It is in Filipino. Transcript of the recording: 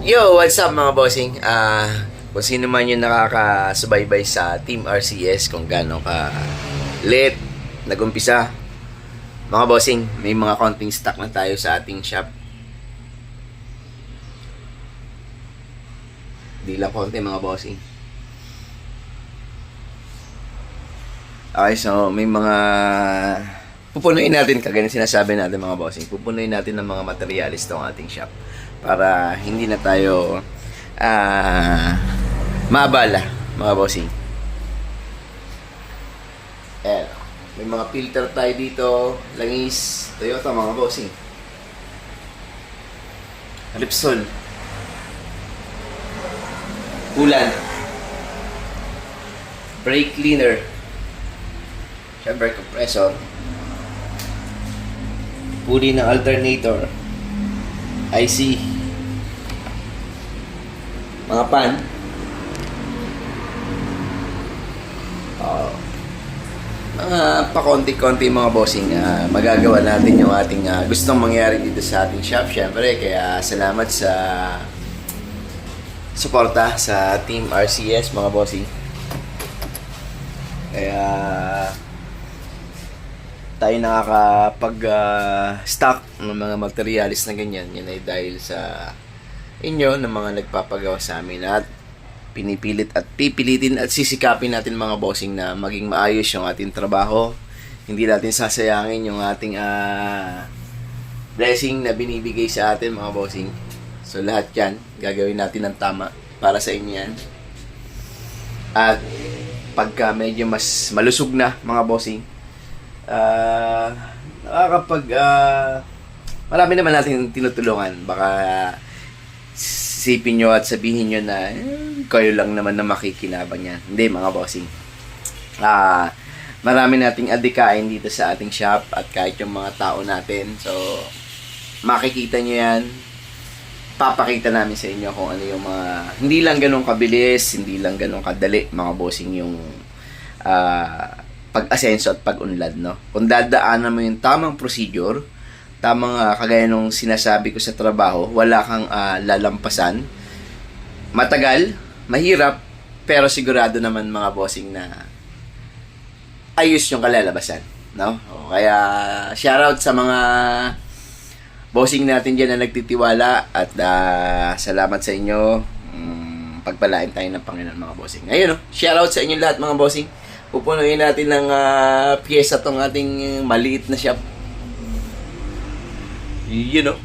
Yo, what's up mga bossing? Kung sino man yung nakakasubaybay sa Team RCS kung gaano ka late nagumpisa, mga bossing, may mga konting stock na tayo sa ating shop. Di lang konti mga bossing. Okay, so may mga pupunuin natin, kagaya ng sinasabi natin mga bossing, pupunuin natin ng mga materialis itong ating shop para hindi na tayo maabala mga bossing. Ayan, may mga filter tayo dito, langis, Toyota mga bossing, Repsol, ulan, brake cleaner, syempre compressor, puli ng alternator, IC, mga pan, mga pakonti-konti mga bossing, magagawa natin yung ating gustong mangyari dito sa ating shop. Syempre, kaya salamat sa suporta sa Team RCS mga bossing. Kaya tayo nakakapag-stock ng mga materialis na ganyan. Yan ay dahil sa inyo ng mga nagpapagawa sa amin, at pinipilit at pipilitin at sisikapin natin mga bossing na maging maayos yung ating trabaho. Hindi natin sasayangin yung ating blessing na binibigay sa atin mga bossing. So lahat yan, gagawin natin ng tama para sa inyo yan. At pagka medyo mas malusog na mga bossing, marami naman natin tinutulungan. Baka sipin nyo at sabihin nyo na kayo lang naman na makikinabang yan. Hindi mga bossing, marami nating adikain dito sa ating shop at kahit yung mga tao natin. So makikita nyo yan, papakita namin sa inyo kung ano yung mga hindi lang ganun kabilis, hindi lang ganun kadali mga bossing yung pag-asenso at pag-unlad, no? Kung dadaanan mo yung tamang procedure, tamang kagaya nung sinasabi ko sa trabaho, wala kang lalampasan. Matagal, mahirap, pero sigurado naman mga bossing na ayos yung kalalabasan, no? O, kaya shoutout sa mga bossing natin dyan na nagtitiwala, at salamat sa inyo. Pagpalain tayo ng Panginoon mga bossing. Ayun, no? Shoutout sa inyo lahat mga bossing. Pupunuin natin ng pyesa tong ating maliit na shop. You know.